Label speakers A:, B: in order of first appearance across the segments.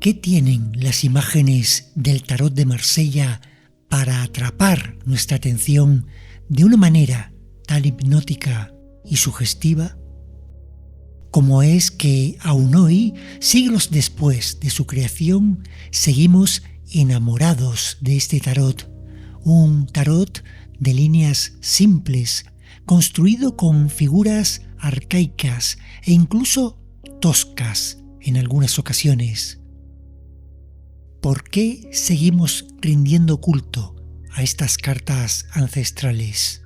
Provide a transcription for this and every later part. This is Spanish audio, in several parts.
A: ¿Qué tienen las imágenes del tarot de Marsella para atrapar nuestra atención de una manera tan hipnótica y sugestiva? ¿Cómo es que aún hoy, siglos después de su creación, seguimos enamorados de este tarot? Un tarot de líneas simples, construido con figuras arcaicas e incluso toscas en algunas ocasiones. ¿Por qué seguimos rindiendo culto a estas cartas ancestrales?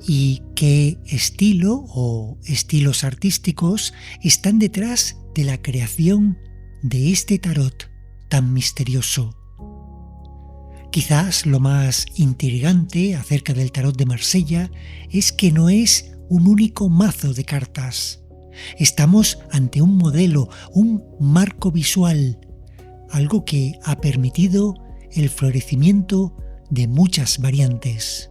A: ¿Y qué estilo o estilos artísticos están detrás de la creación de este tarot tan misterioso? Quizás lo más intrigante acerca del tarot de Marsella es que no es un único mazo de cartas. Estamos ante un modelo, un marco visual, algo que ha permitido el florecimiento de muchas variantes.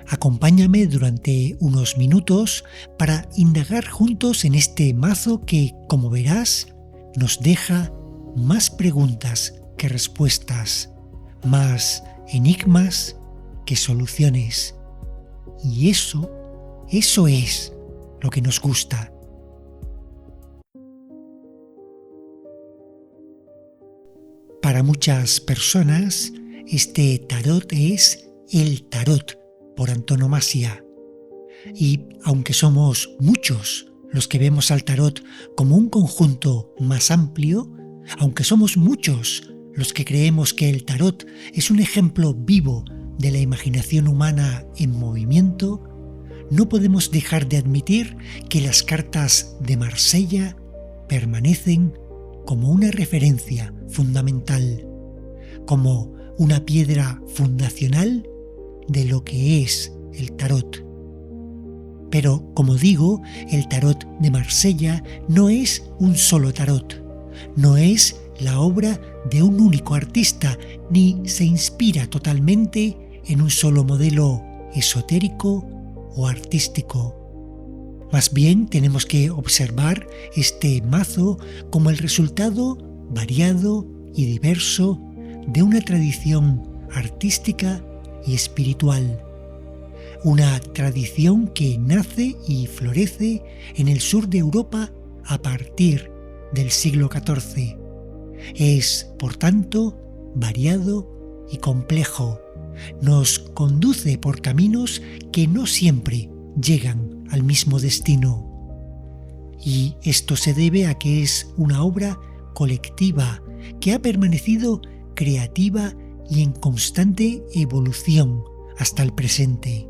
A: Acompáñame durante unos minutos para indagar juntos en este mazo que, como verás, nos deja más preguntas que respuestas, más enigmas que soluciones. Y eso es lo que nos gusta. Para muchas personas, este tarot es el tarot por antonomasia. Y aunque somos muchos los que vemos al tarot como un conjunto más amplio, aunque somos muchos los que creemos que el tarot es un ejemplo vivo de la imaginación humana en movimiento, no podemos dejar de admitir que las cartas de Marsella permanecen como una referencia fundamental, como una piedra fundacional de lo que es el tarot. Pero, como digo, el tarot de Marsella no es un solo tarot, no es la obra de un único artista, ni se inspira totalmente en un solo modelo esotérico o artístico. Más bien tenemos que observar este mazo como el resultado variado y diverso de una tradición artística y espiritual. Una tradición que nace y florece en el sur de Europa a partir del siglo XIV. Es, por tanto, variado y complejo. Nos conduce por caminos que no siempre llegan al mismo destino. Y esto se debe a que es una obra colectiva que ha permanecido creativa y en constante evolución hasta el presente.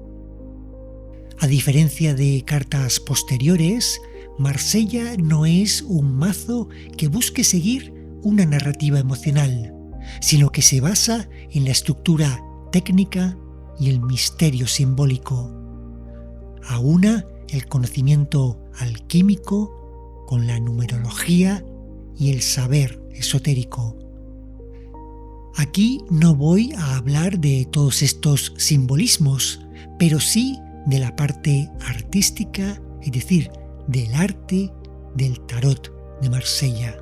A: A diferencia de cartas posteriores, Marsella no es un mazo que busque seguir una narrativa emocional, sino que se basa en la estructura técnica y el misterio simbólico. Aúna el conocimiento alquímico con la numerología y el saber esotérico. Aquí no voy a hablar de todos estos simbolismos, pero sí de la parte artística, es decir, del arte del tarot de Marsella.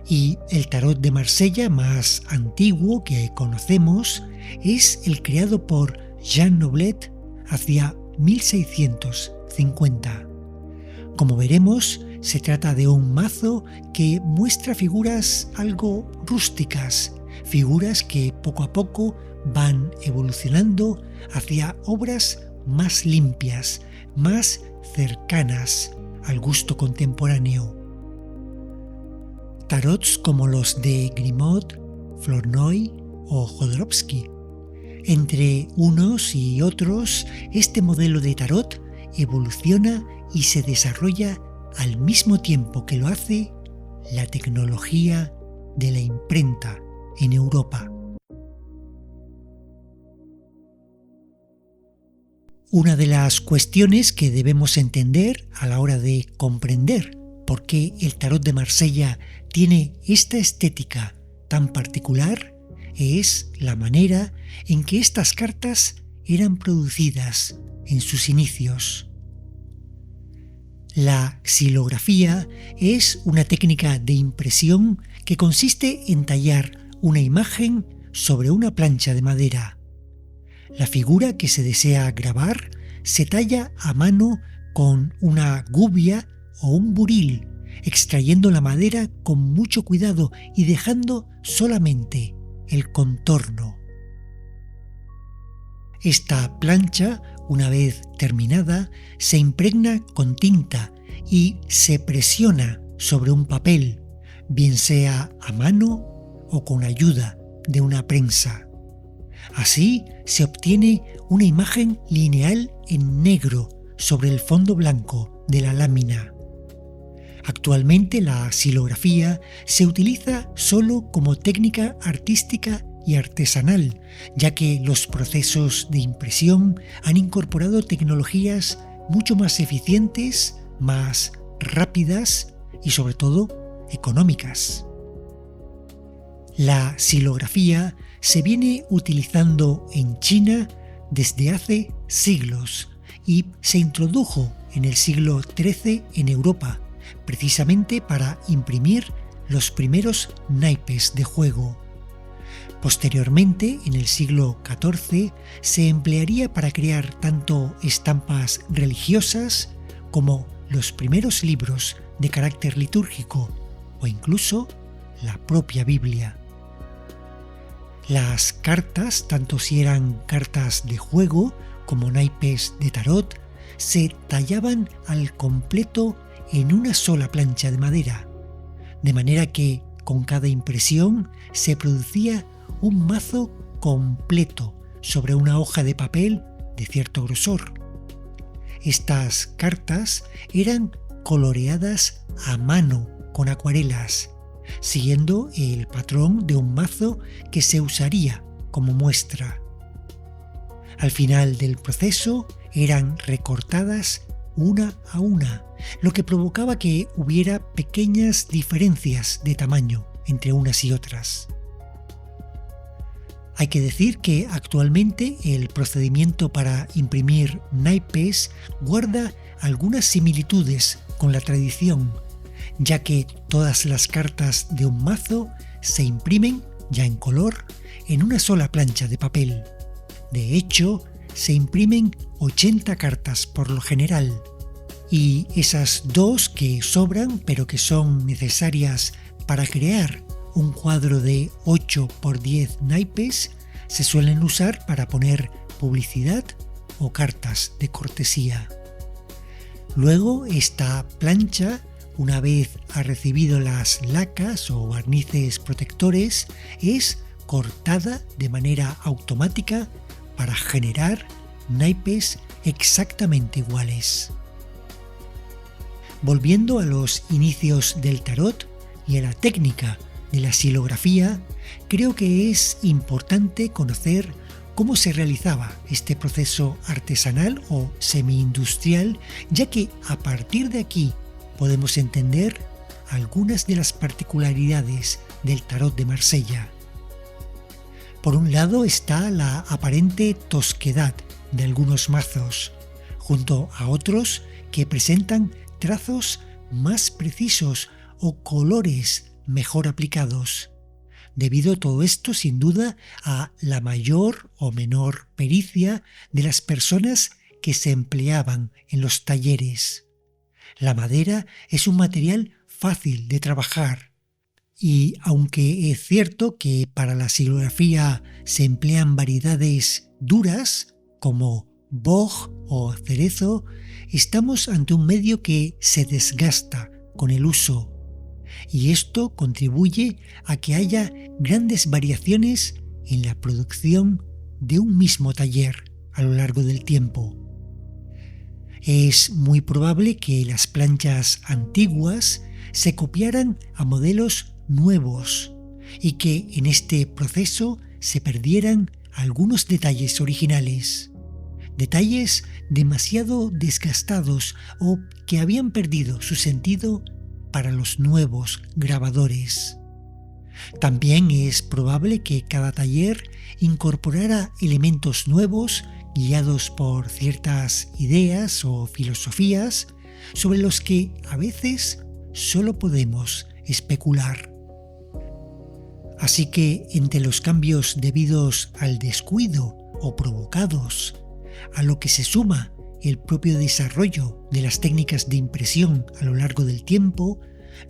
A: Y el tarot de Marsella más antiguo que conocemos es el creado por Jean Noblet hacia 1650. Como veremos, se trata de un mazo que muestra figuras algo rústicas, figuras que poco a poco van evolucionando hacia obras más limpias, más cercanas al gusto contemporáneo. Tarots como los de Grimaud, Flournoy o Jodorowsky. Entre unos y otros, este modelo de tarot evoluciona y se desarrolla al mismo tiempo que lo hace la tecnología de la imprenta en Europa. Una de las cuestiones que debemos entender a la hora de comprender por qué el tarot de Marsella tiene esta estética tan particular es la manera en que estas cartas eran producidas en sus inicios. La xilografía es una técnica de impresión que consiste en tallar una imagen sobre una plancha de madera. La figura que se desea grabar se talla a mano con una gubia o un buril, extrayendo la madera con mucho cuidado y dejando solamente el contorno. Esta plancha, una vez terminada, se impregna con tinta y se presiona sobre un papel, bien sea a mano o con ayuda de una prensa. Así se obtiene una imagen lineal en negro sobre el fondo blanco de la lámina. Actualmente la xilografía se utiliza solo como técnica artística y artesanal, ya que los procesos de impresión han incorporado tecnologías mucho más eficientes, más rápidas y sobre todo económicas. La xilografía se viene utilizando en China desde hace siglos y se introdujo en el siglo XIII en Europa, precisamente para imprimir los primeros naipes de juego. Posteriormente, en el siglo XIV, se emplearía para crear tanto estampas religiosas como los primeros libros de carácter litúrgico o incluso la propia Biblia. Las cartas, tanto si eran cartas de juego como naipes de tarot, se tallaban al completo en una sola plancha de madera, de manera que con cada impresión se producía un mazo completo sobre una hoja de papel de cierto grosor. Estas cartas eran coloreadas a mano con acuarelas, siguiendo el patrón de un mazo que se usaría como muestra. Al final del proceso eran recortadas una a una, lo que provocaba que hubiera pequeñas diferencias de tamaño entre unas y otras. Hay que decir que actualmente el procedimiento para imprimir naipes guarda algunas similitudes con la tradición, ya que todas las cartas de un mazo se imprimen ya en color en una sola plancha de papel. De hecho, se imprimen 80 cartas por lo general, y esas dos que sobran pero que son necesarias para crear un cuadro de 8 por 10 naipes se suelen usar para poner publicidad o cartas de cortesía. Luego, esta plancha, una vez ha recibido las lacas o barnices protectores, es cortada de manera automática para generar naipes exactamente iguales. Volviendo a los inicios del tarot y a la técnica de la xilografía, creo que es importante conocer cómo se realizaba este proceso artesanal o semi-industrial, ya que a partir de aquí podemos entender algunas de las particularidades del tarot de Marsella. Por un lado está la aparente tosquedad de algunos mazos, junto a otros que presentan trazos más precisos o colores mejor aplicados, debido todo esto sin duda a la mayor o menor pericia de las personas que se empleaban en los talleres. La madera es un material fácil de trabajar y aunque es cierto que para la xilografía se emplean variedades duras como boj o cerezo, estamos ante un medio que se desgasta con el uso, y esto contribuye a que haya grandes variaciones en la producción de un mismo taller a lo largo del tiempo. Es muy probable que las planchas antiguas se copiaran a modelos nuevos y que en este proceso se perdieran algunos detalles originales, detalles demasiado desgastados o que habían perdido su sentido para los nuevos grabadores. También es probable que cada taller incorporara elementos nuevos guiados por ciertas ideas o filosofías, sobre los que a veces solo podemos especular. Así que entre los cambios debidos al descuido o provocados, a lo que se suma el propio desarrollo de las técnicas de impresión a lo largo del tiempo,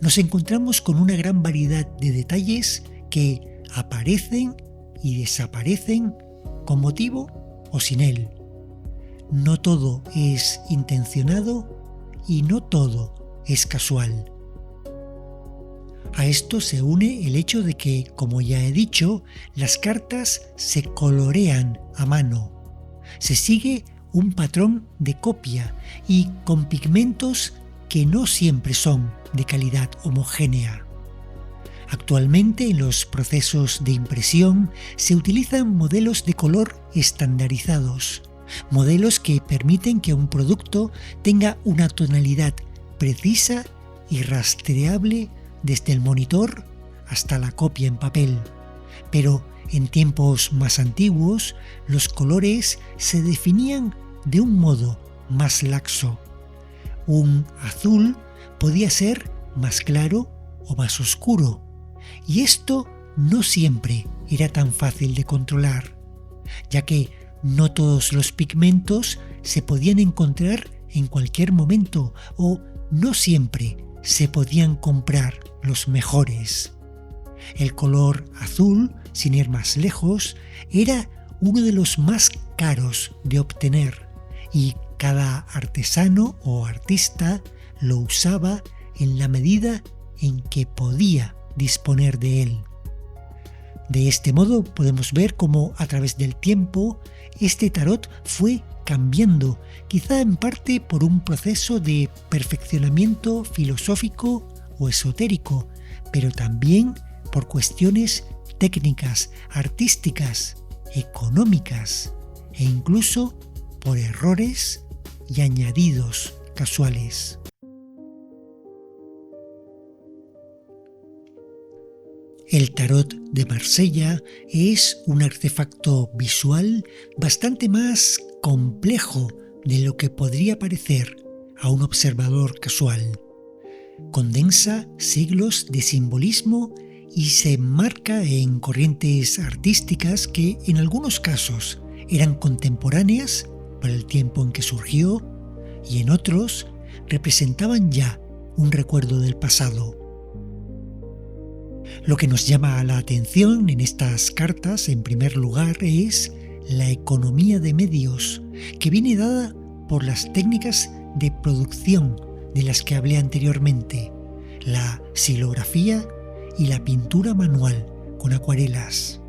A: nos encontramos con una gran variedad de detalles que aparecen y desaparecen con motivo o sin él. No todo es intencionado y no todo es casual. A esto se une el hecho de que, como ya he dicho, las cartas se colorean a mano. Se sigue un patrón de copia y con pigmentos que no siempre son de calidad homogénea. Actualmente en los procesos de impresión se utilizan modelos de color estandarizados, modelos que permiten que un producto tenga una tonalidad precisa y rastreable desde el monitor hasta la copia en papel. Pero en tiempos más antiguos, los colores se definían de un modo más laxo. Un azul podía ser más claro o más oscuro, y esto no siempre era tan fácil de controlar, ya que no todos los pigmentos se podían encontrar en cualquier momento o no siempre se podían comprar los mejores. El color azul, sin ir más lejos, era uno de los más caros de obtener y cada artesano o artista lo usaba en la medida en que podía disponer de él. De este modo podemos ver cómo a través del tiempo este tarot fue cambiando, quizá en parte por un proceso de perfeccionamiento filosófico o esotérico, pero también por cuestiones técnicas, artísticas, económicas e incluso por errores y añadidos casuales. El tarot de Marsella es un artefacto visual bastante más complejo de lo que podría parecer a un observador casual. Condensa siglos de simbolismo y se enmarca en corrientes artísticas que en algunos casos eran contemporáneas para el tiempo en que surgió y en otros representaban ya un recuerdo del pasado. Lo que nos llama la atención en estas cartas, en primer lugar, es la economía de medios, que viene dada por las técnicas de producción de las que hablé anteriormente, la silografía y la pintura manual con acuarelas.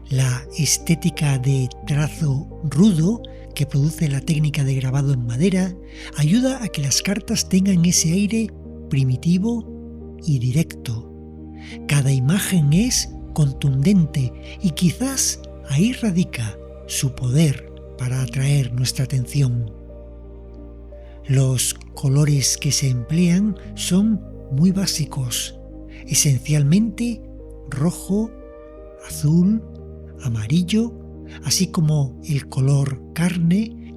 A: La estética de trazo rudo que produce la técnica de grabado en madera ayuda a que las cartas tengan ese aire primitivo y directo. Cada imagen es contundente y quizás ahí radica su poder para atraer nuestra atención. Los colores que se emplean son muy básicos, esencialmente rojo, azul, amarillo, así como el color carne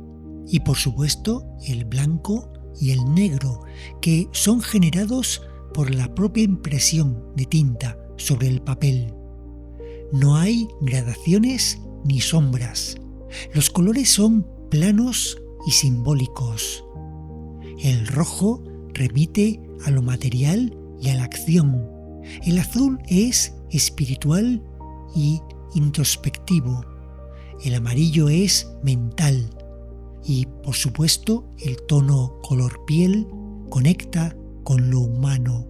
A: y por supuesto el blanco y el negro, que son generados por la propia impresión de tinta sobre el papel. No hay gradaciones ni sombras. Los colores son planos y simbólicos. El rojo remite a lo material y a la acción. El azul es espiritual y introspectivo. El amarillo es mental. Y, por supuesto, el tono color piel conecta con lo humano.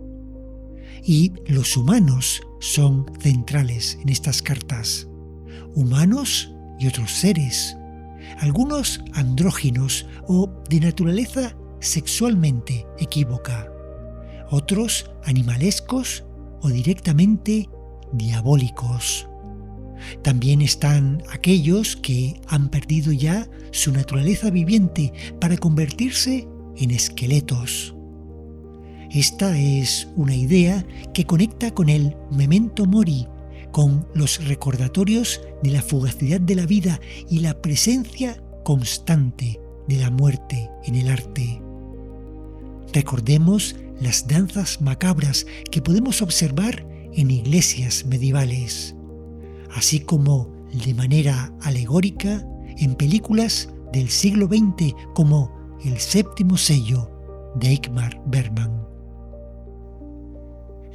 A: Y los humanos son centrales en estas cartas. Humanos y otros seres, algunos andróginos o de naturaleza sexualmente equívoca, otros animalescos o directamente diabólicos. También están aquellos que han perdido ya su naturaleza viviente para convertirse en esqueletos. Esta es una idea que conecta con el memento mori, con los recordatorios de la fugacidad de la vida y la presencia constante de la muerte en el arte. Recordemos las danzas macabras que podemos observar en iglesias medievales, así como de manera alegórica en películas del siglo XX como El séptimo sello de Ingmar Bergman.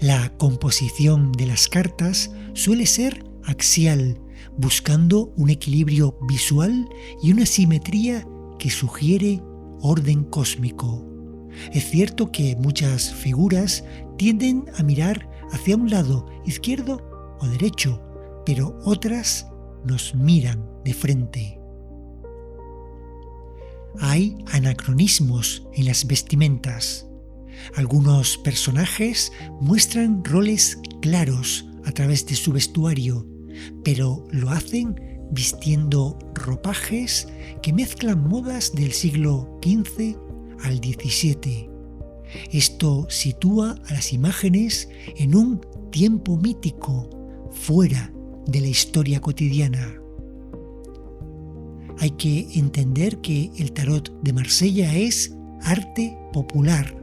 A: La composición de las cartas suele ser axial, buscando un equilibrio visual y una simetría que sugiere orden cósmico. Es cierto que muchas figuras tienden a mirar hacia un lado izquierdo o derecho, pero otras nos miran de frente. Hay anacronismos en las vestimentas. Algunos personajes muestran roles claros a través de su vestuario, pero lo hacen vistiendo ropajes que mezclan modas del siglo XV al XVII. Esto sitúa a las imágenes en un tiempo mítico, fuera de la historia cotidiana. Hay que entender que el tarot de Marsella es arte popular.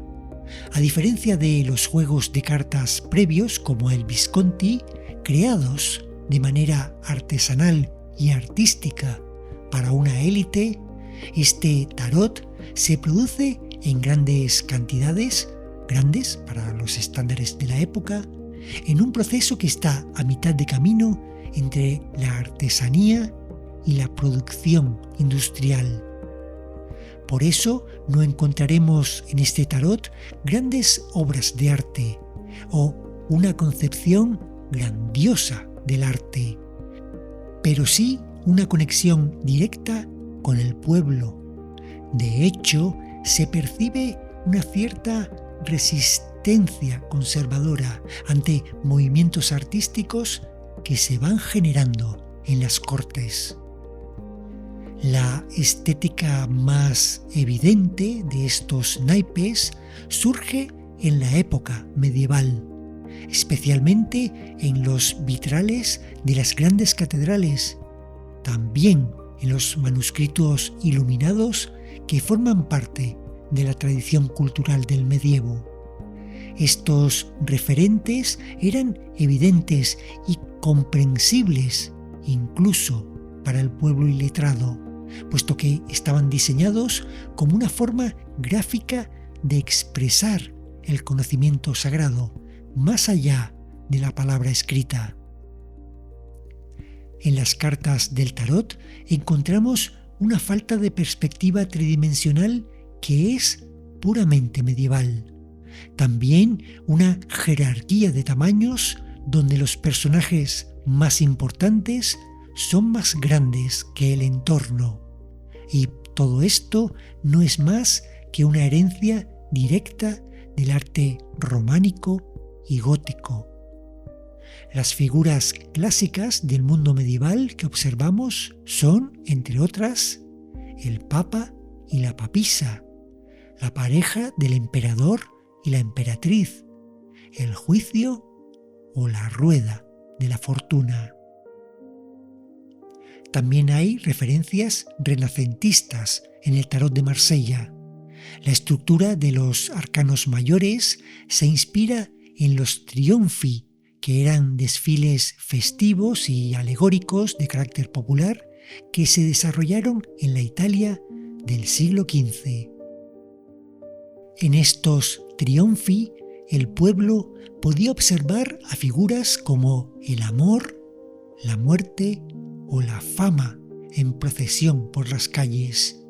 A: A diferencia de los juegos de cartas previos como el Visconti, creados de manera artesanal y artística para una élite, este tarot se produce en grandes cantidades, grandes para los estándares de la época, en un proceso que está a mitad de camino entre la artesanía y la producción industrial. Por eso no encontraremos en este tarot grandes obras de arte o una concepción grandiosa del arte, pero sí una conexión directa con el pueblo. De hecho, se percibe una cierta resistencia conservadora ante movimientos artísticos que se van generando en las cortes. La estética más evidente de estos naipes surge en la época medieval, especialmente en los vitrales de las grandes catedrales, también en los manuscritos iluminados que forman parte de la tradición cultural del medievo. Estos referentes eran evidentes y comprensibles incluso para el pueblo iletrado, puesto que estaban diseñados como una forma gráfica de expresar el conocimiento sagrado, más allá de la palabra escrita. En las cartas del tarot encontramos una falta de perspectiva tridimensional que es puramente medieval. También una jerarquía de tamaños donde los personajes más importantes son más grandes que el entorno. Y todo esto no es más que una herencia directa del arte románico y gótico. Las figuras clásicas del mundo medieval que observamos son, entre otras, el Papa y la Papisa, la pareja del emperador y la emperatriz, el juicio o la rueda de la fortuna. También hay referencias renacentistas en el tarot de Marsella. La estructura de los arcanos mayores se inspira en los triunfi, que eran desfiles festivos y alegóricos de carácter popular que se desarrollaron en la Italia del siglo XV. En estos triunfi, el pueblo podía observar a figuras como el amor, la muerte o la fama en procesión por las calles.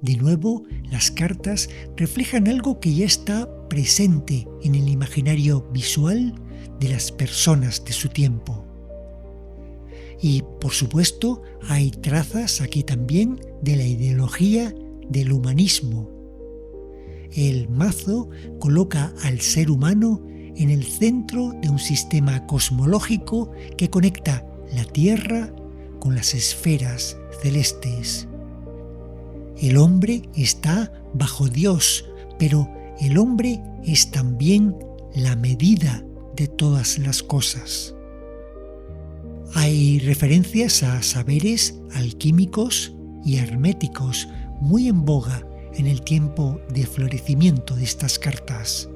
A: De nuevo, las cartas reflejan algo que ya está presente en el imaginario visual de las personas de su tiempo. Y, por supuesto, hay trazas aquí también de la ideología del humanismo. El mazo coloca al ser humano en el centro de un sistema cosmológico que conecta la Tierra con las esferas celestes. El hombre está bajo Dios, pero el hombre es también la medida de todas las cosas. Hay referencias a saberes alquímicos y herméticos muy en boga en el tiempo de florecimiento de estas cartas.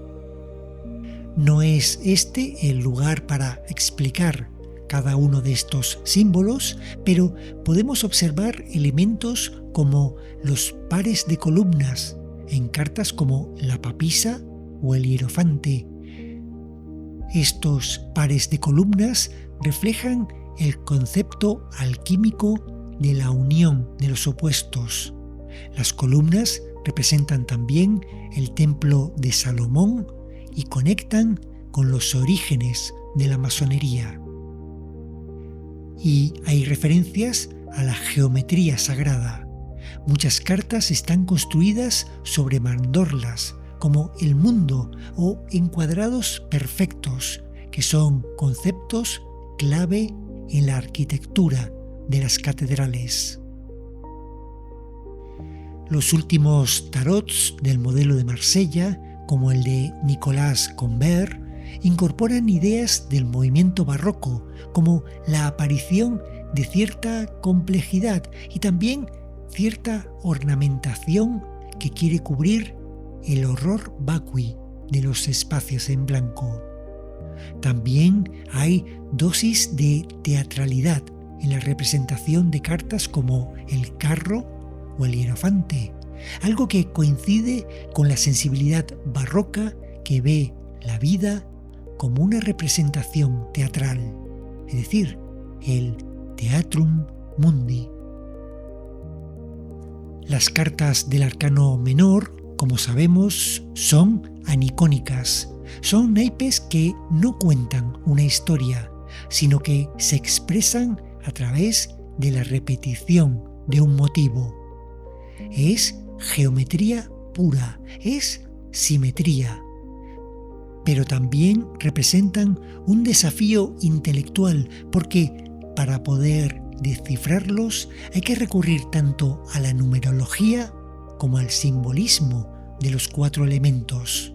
A: No es este el lugar para explicar cada uno de estos símbolos, pero podemos observar elementos como los pares de columnas en cartas como la papisa o el hierofante. Estos pares de columnas reflejan el concepto alquímico de la unión de los opuestos. Las columnas representan también el templo de Salomón y conectan con los orígenes de la masonería. Y hay referencias a la geometría sagrada. Muchas cartas están construidas sobre mandorlas, como el mundo o encuadrados perfectos, que son conceptos clave en la arquitectura de las catedrales. Los últimos tarots del modelo de Marsella, como el de Nicolas Convert, incorporan ideas del movimiento barroco, como la aparición de cierta complejidad y también cierta ornamentación que quiere cubrir el horror vacui de los espacios en blanco. También hay dosis de teatralidad en la representación de cartas como el carro o el hierofante, algo que coincide con la sensibilidad barroca que ve la vida como una representación teatral, es decir, el Theatrum Mundi. Las cartas del arcano menor, como sabemos, son anicónicas. Son naipes que no cuentan una historia, sino que se expresan a través de la repetición de un motivo. Es geometría pura, es simetría, pero también representan un desafío intelectual, porque para poder descifrarlos hay que recurrir tanto a la numerología como al simbolismo de los 4 elementos.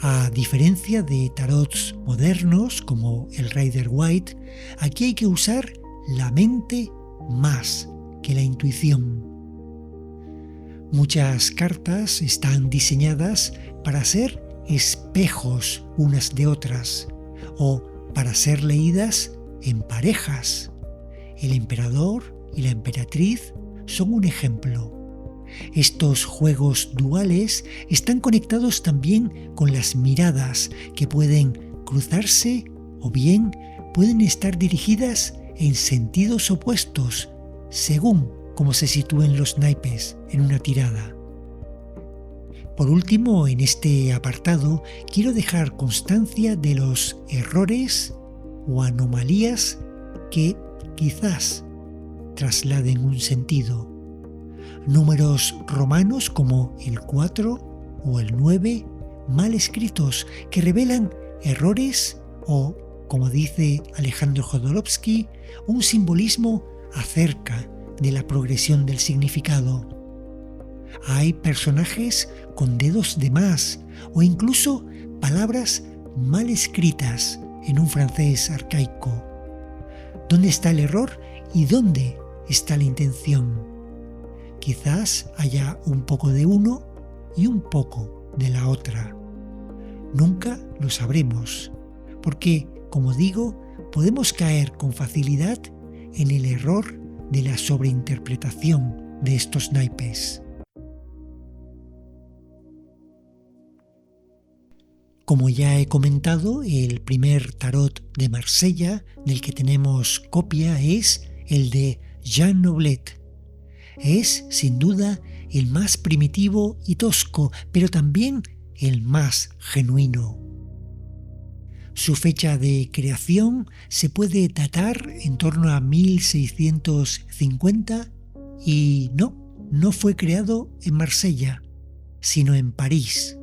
A: A diferencia de tarots modernos como el Rider-Waite, aquí hay que usar la mente más que la intuición. Muchas cartas están diseñadas para ser espejos unas de otras o para ser leídas en parejas. El emperador y la emperatriz son un ejemplo. Estos juegos duales están conectados también con las miradas, que pueden cruzarse o bien pueden estar dirigidas en sentidos opuestos, según cómo se sitúen los naipes en una tirada. Por último, en este apartado, quiero dejar constancia de los errores o anomalías que quizás trasladen un sentido. Números romanos como el 4 o el 9, mal escritos, que revelan errores o, como dice Alejandro Jodorowsky, un simbolismo acerca de la progresión del significado. Hay personajes con dedos de más o incluso palabras mal escritas en un francés arcaico. ¿Dónde está el error y dónde está la intención? Quizás haya un poco de uno y un poco de la otra. Nunca lo sabremos, porque, como digo, podemos caer con facilidad en el error de la sobreinterpretación de estos naipes. Como ya he comentado, el primer tarot de Marsella del que tenemos copia es el de Jean Noblet. Es, sin duda, el más primitivo y tosco, pero también el más genuino. Su fecha de creación se puede datar en torno a 1650 y no fue creado en Marsella, sino en París.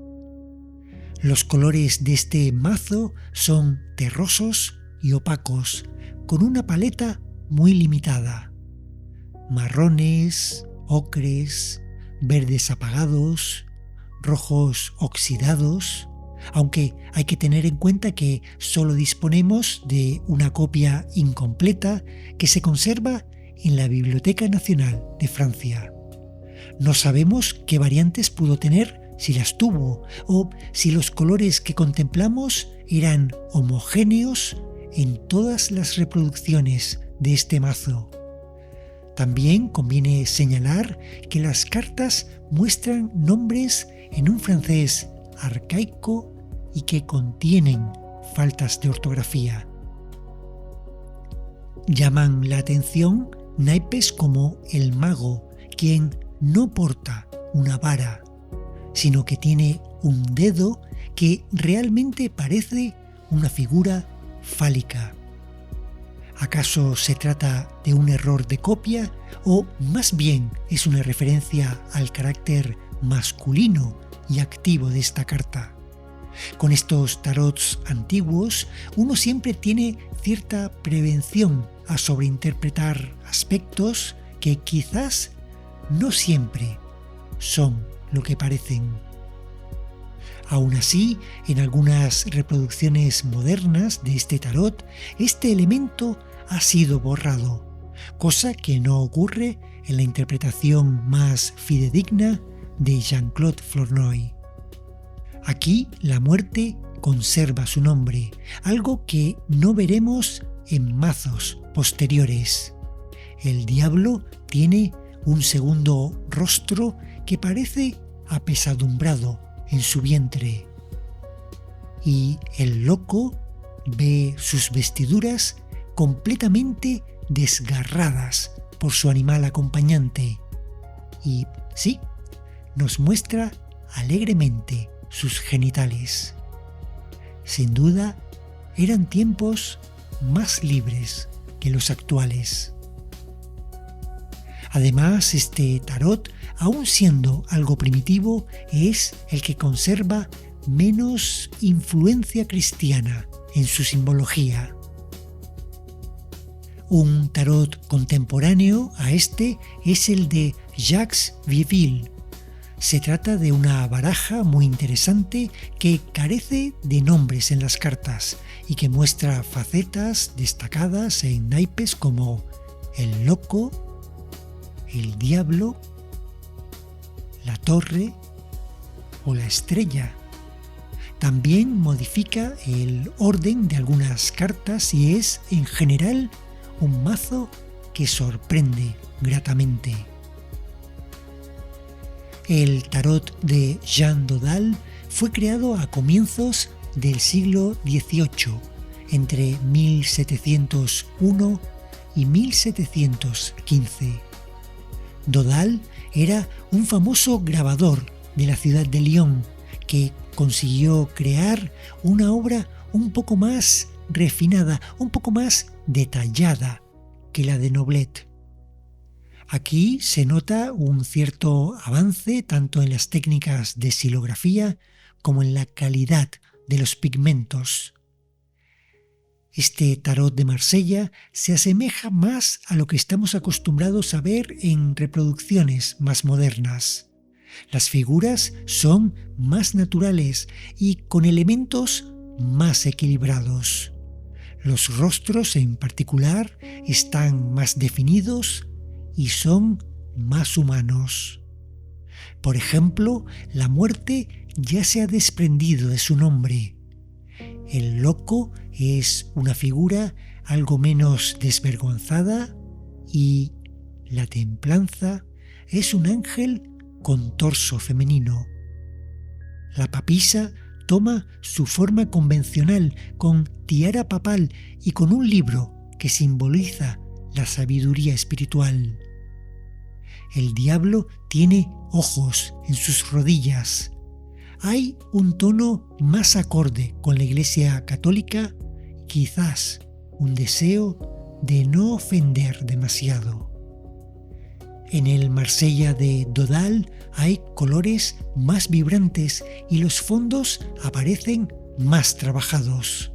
A: Los colores de este mazo son terrosos y opacos, con una paleta muy limitada. Marrones, ocres, verdes apagados, rojos oxidados, aunque hay que tener en cuenta que solo disponemos de una copia incompleta que se conserva en la Biblioteca Nacional de Francia. No sabemos qué variantes pudo tener, si las tuvo, o si los colores que contemplamos eran homogéneos en todas las reproducciones de este mazo. También conviene señalar que las cartas muestran nombres en un francés arcaico y que contienen faltas de ortografía. Llaman la atención naipes como el mago, quien no porta una vara, sino que tiene un dedo que realmente parece una figura fálica. ¿Acaso se trata de un error de copia o más bien es una referencia al carácter masculino y activo de esta carta? Con estos tarots antiguos, uno siempre tiene cierta prevención a sobreinterpretar aspectos que quizás no siempre son lo que parecen. Aún así, en algunas reproducciones modernas de este tarot, este elemento ha sido borrado, cosa que no ocurre en la interpretación más fidedigna de Jean-Claude Flournoy. Aquí la muerte conserva su nombre, algo que no veremos en mazos posteriores. El diablo tiene un segundo rostro que parece apesadumbrado en su vientre, y el loco ve sus vestiduras completamente desgarradas por su animal acompañante y, sí, nos muestra alegremente sus genitales. Sin duda, eran tiempos más libres que los actuales. Además, este tarot, aun siendo algo primitivo, es el que conserva menos influencia cristiana en su simbología. Un tarot contemporáneo a este es el de Jacques Vieville. Se trata de una baraja muy interesante que carece de nombres en las cartas y que muestra facetas destacadas en naipes como el loco, el diablo, la torre o la estrella. También modifica el orden de algunas cartas y es, en general, un mazo que sorprende gratamente. El tarot de Jean Dodal fue creado a comienzos del siglo XVIII, entre 1701 y 1715. Dodal era un famoso grabador de la ciudad de Lyon que consiguió crear una obra un poco más refinada, un poco más detallada que la de Noblet. Aquí se nota un cierto avance tanto en las técnicas de xilografía como en la calidad de los pigmentos. Este tarot de Marsella se asemeja más a lo que estamos acostumbrados a ver en reproducciones más modernas. Las figuras son más naturales y con elementos más equilibrados. Los rostros en particular están más definidos y son más humanos. Por ejemplo, la muerte ya se ha desprendido de su nombre. El loco es una figura algo menos desvergonzada y la templanza es un ángel con torso femenino. La papisa toma su forma convencional con tiara papal y con un libro que simboliza la sabiduría espiritual. El diablo tiene ojos en sus rodillas. Hay un tono más acorde con la Iglesia católica, quizás un deseo de no ofender demasiado. En el Marsella de Dodal hay colores más vibrantes y los fondos aparecen más trabajados.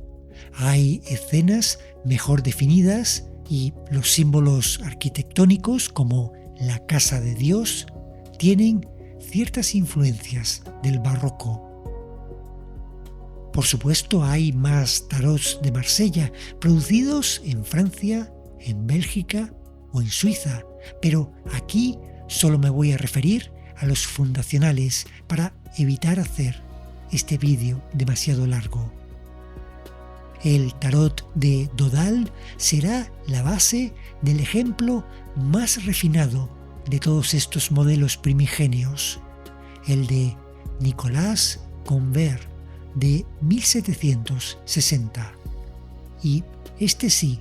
A: Hay escenas mejor definidas y los símbolos arquitectónicos como la casa de Dios tienen ciertas influencias del barroco. Por supuesto, hay más tarots de Marsella producidos en Francia, en Bélgica o en Suiza, pero aquí solo me voy a referir a los fundacionales para evitar hacer este vídeo demasiado largo. El tarot de Dodal será la base del ejemplo más refinado de todos estos modelos primigenios, el de Nicolas Convert de 1760. Y este sí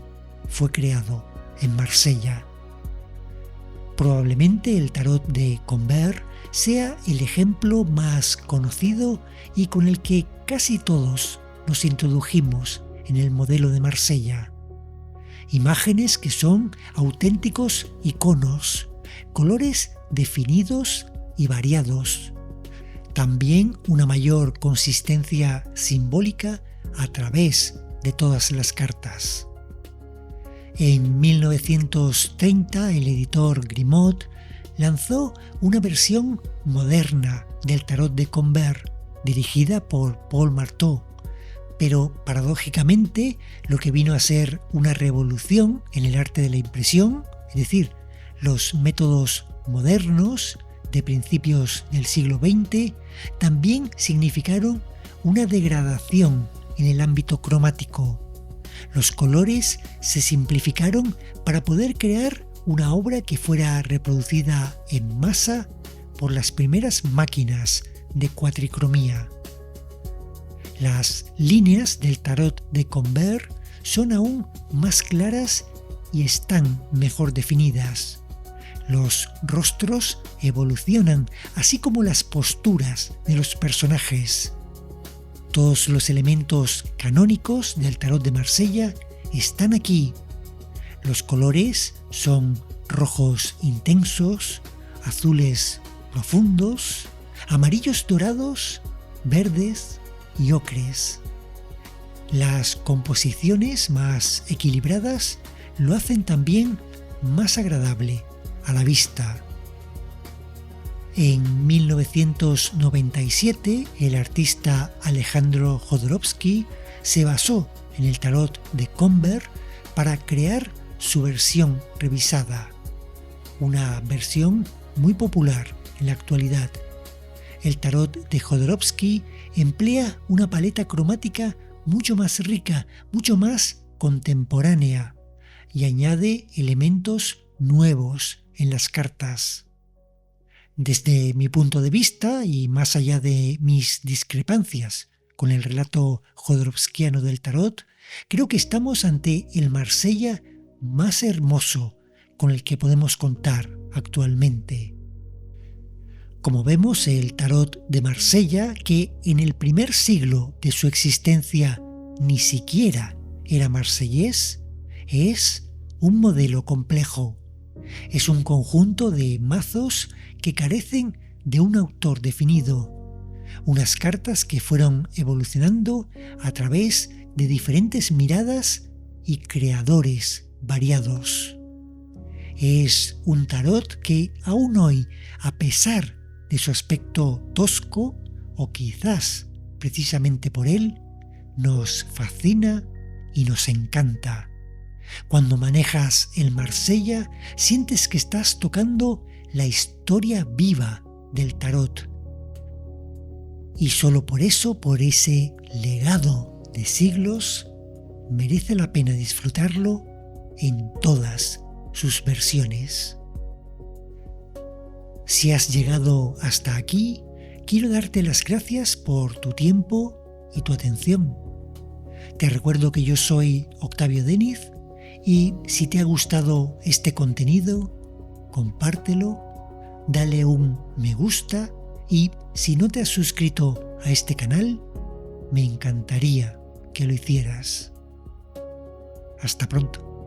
A: fue creado en Marsella. Probablemente el tarot de Convert sea el ejemplo más conocido y con el que casi todos nos introdujimos en el modelo de Marsella. Imágenes que son auténticos iconos, colores definidos y variados. También una mayor consistencia simbólica a través de todas las cartas. En 1930 el editor Grimaud lanzó una versión moderna del tarot de Convert, dirigida por Paul Marteau, pero paradójicamente lo que vino a ser una revolución en el arte de la impresión, es decir, los métodos modernos de principios del siglo XX, también significaron una degradación en el ámbito cromático. Los colores se simplificaron para poder crear una obra que fuera reproducida en masa por las primeras máquinas de cuatricromía. Las líneas del tarot de Convert son aún más claras y están mejor definidas. Los rostros evolucionan, así como las posturas de los personajes. Todos los elementos canónicos del tarot de Marsella están aquí. Los colores son rojos intensos, azules profundos, amarillos dorados, verdes y ocres. Las composiciones más equilibradas lo hacen también más agradable a la vista. En 1997, el artista Alejandro Jodorowsky se basó en el tarot de Convert para crear su versión revisada, una versión muy popular en la actualidad. El tarot de Jodorowsky emplea una paleta cromática mucho más rica, mucho más contemporánea y añade elementos nuevos en las cartas. Desde mi punto de vista y más allá de mis discrepancias con el relato jodorowskiano del tarot, creo que estamos ante el Marsella más hermoso con el que podemos contar actualmente. Como vemos, el tarot de Marsella, que en el primer siglo de su existencia ni siquiera era marsellés, es un modelo complejo. Es un conjunto de mazos que carecen de un autor definido, unas cartas que fueron evolucionando a través de diferentes miradas y creadores variados. Es un tarot que aún hoy, a pesar de su aspecto tosco, o quizás precisamente por él, nos fascina y nos encanta. Cuando manejas el Marsella, sientes que estás tocando la historia viva del tarot. Y solo por eso, por ese legado de siglos, merece la pena disfrutarlo en todas sus versiones. Si has llegado hasta aquí, quiero darte las gracias por tu tiempo y tu atención. Te recuerdo que yo soy Octavio Deniz y si te ha gustado este contenido, compártelo, dale un me gusta y si no te has suscrito a este canal, me encantaría que lo hicieras. Hasta pronto.